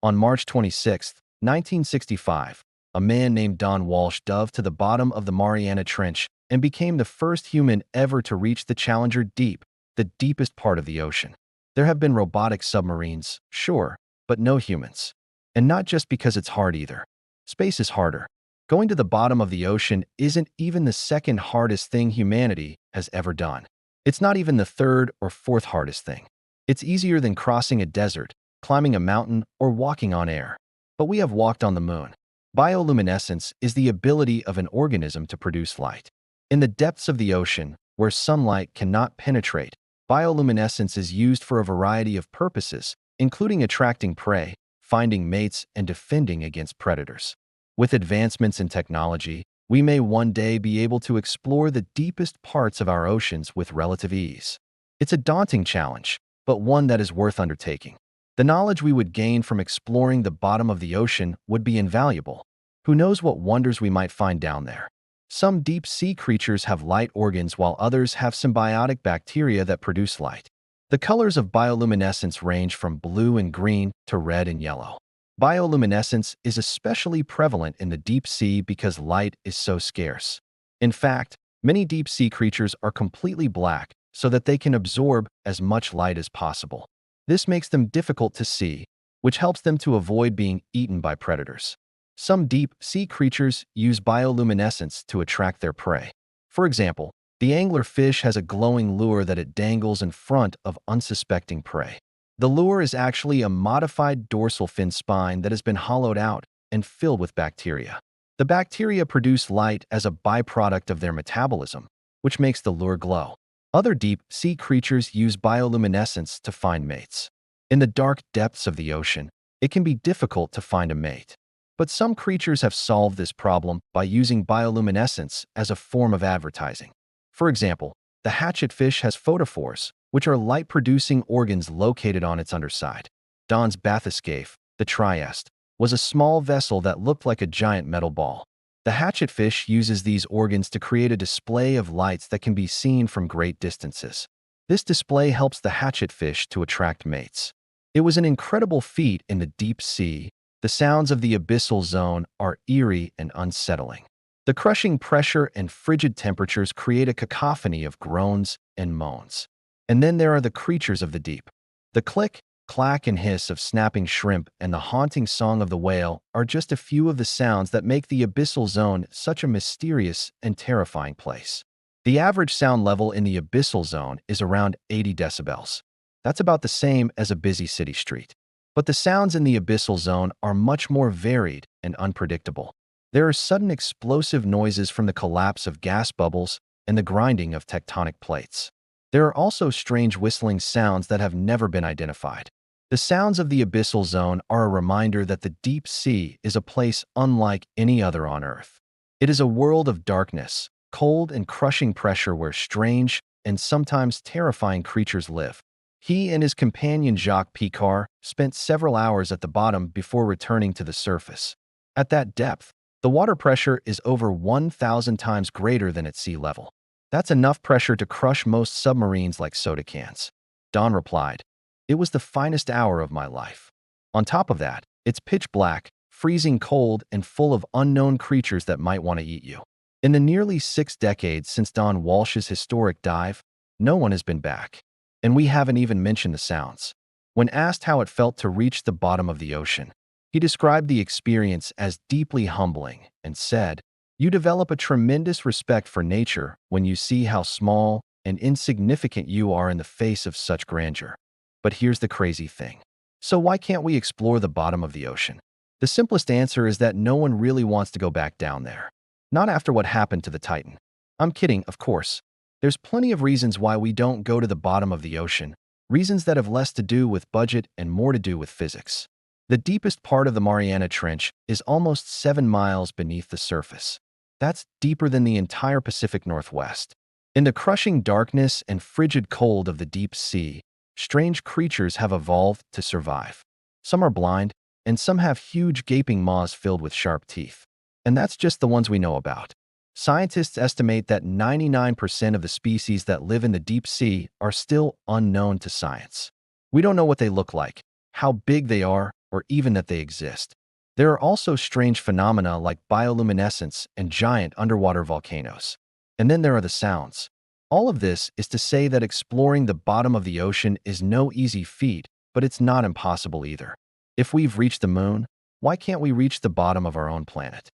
On March 26, 1965, a man named Don Walsh dove to the bottom of the Mariana Trench and became the first human ever to reach the Challenger Deep, the deepest part of the ocean. There have been robotic submarines, sure, but no humans. And not just because it's hard either. Space is harder. Going to the bottom of the ocean isn't even the second hardest thing humanity has ever done. It's not even the third or fourth hardest thing. It's easier than crossing a desert, climbing a mountain, or walking on air. But we have walked on the moon. Bioluminescence is the ability of an organism to produce light. In the depths of the ocean, where sunlight cannot penetrate, bioluminescence is used for a variety of purposes, including attracting prey, finding mates, and defending against predators. With advancements in technology, we may one day be able to explore the deepest parts of our oceans with relative ease. It's a daunting challenge, but one that is worth undertaking. The knowledge we would gain from exploring the bottom of the ocean would be invaluable. Who knows what wonders we might find down there? Some deep-sea creatures have light organs while others have symbiotic bacteria that produce light. The colors of bioluminescence range from blue and green to red and yellow. Bioluminescence is especially prevalent in the deep sea because light is so scarce. In fact, many deep-sea creatures are completely black so that they can absorb as much light as possible. This makes them difficult to see, which helps them to avoid being eaten by predators. Some deep-sea creatures use bioluminescence to attract their prey. For example, the anglerfish has a glowing lure that it dangles in front of unsuspecting prey. The lure is actually a modified dorsal fin spine that has been hollowed out and filled with bacteria. The bacteria produce light as a byproduct of their metabolism, which makes the lure glow. Other deep-sea creatures use bioluminescence to find mates. In the dark depths of the ocean, it can be difficult to find a mate. But some creatures have solved this problem by using bioluminescence as a form of advertising. For example, the hatchetfish has photophores, which are light-producing organs located on its underside. Don's bathyscaphe, the Trieste, was a small vessel that looked like a giant metal ball. The hatchetfish uses these organs to create a display of lights that can be seen from great distances. This display helps the hatchetfish to attract mates. It was an incredible feat in the deep sea. The sounds of the abyssal zone are eerie and unsettling. The crushing pressure and frigid temperatures create a cacophony of groans and moans. And then there are the creatures of the deep. The click, clack, and hiss of snapping shrimp and the haunting song of the whale are just a few of the sounds that make the abyssal zone such a mysterious and terrifying place. The average sound level in the abyssal zone is around 80 decibels. That's about the same as a busy city street. But the sounds in the abyssal zone are much more varied and unpredictable. There are sudden explosive noises from the collapse of gas bubbles and the grinding of tectonic plates. There are also strange whistling sounds that have never been identified. The sounds of the abyssal zone are a reminder that the deep sea is a place unlike any other on Earth. It is a world of darkness, cold and crushing pressure where strange and sometimes terrifying creatures live. He and his companion Jacques Picard spent several hours at the bottom before returning to the surface. At that depth, the water pressure is over 1,000 times greater than at sea level. That's enough pressure to crush most submarines like soda cans. Don replied, "It was the finest hour of my life." On top of that, it's pitch black, freezing cold, and full of unknown creatures that might want to eat you. In the nearly 6 decades since Don Walsh's historic dive, no one has been back. And we haven't even mentioned the sounds. When asked how it felt to reach the bottom of the ocean, he described the experience as deeply humbling and said, "You develop a tremendous respect for nature when you see how small and insignificant you are in the face of such grandeur." But here's the crazy thing. So why can't we explore the bottom of the ocean? The simplest answer is that no one really wants to go back down there. Not after what happened to the Titan. I'm kidding, of course. There's plenty of reasons why we don't go to the bottom of the ocean, reasons that have less to do with budget and more to do with physics. The deepest part of the Mariana Trench is almost 7 miles beneath the surface. That's deeper than the entire Pacific Northwest. In the crushing darkness and frigid cold of the deep sea, strange creatures have evolved to survive. Some are blind, and some have huge gaping maws filled with sharp teeth. And that's just the ones we know about. Scientists estimate that 99% of the species that live in the deep sea are still unknown to science. We don't know what they look like, how big they are, or even that they exist. There are also strange phenomena like bioluminescence and giant underwater volcanoes. And then there are the sounds. All of this is to say that exploring the bottom of the ocean is no easy feat, but it's not impossible either. If we've reached the moon, why can't we reach the bottom of our own planet?